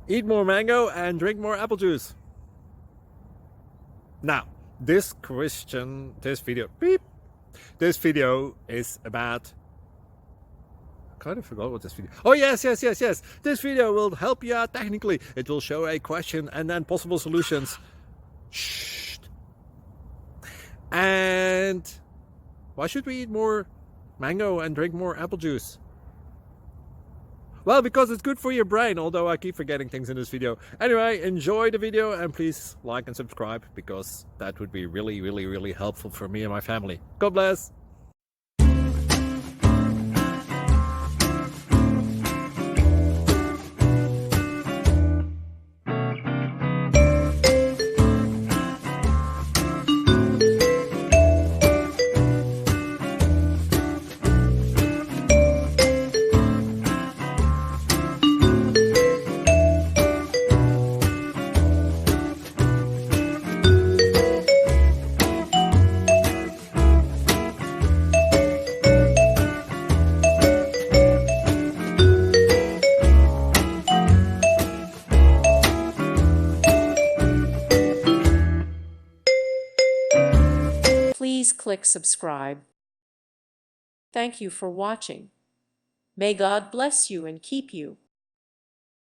Eat more mango and drink more apple juice. Now, this video is about, I kind of forgot what this video. Oh, yes. This video will help you out technically. It will show a question and then possible solutions. Shh. And why should we eat more mango and drink more apple juice? Well, because it's good for your brain, although I keep forgetting things in this video. Anyway, enjoy the video and please like and subscribe, because that would be really helpful for me and my family. God bless! Please click subscribe. Thank you for watching. May God bless you and keep you.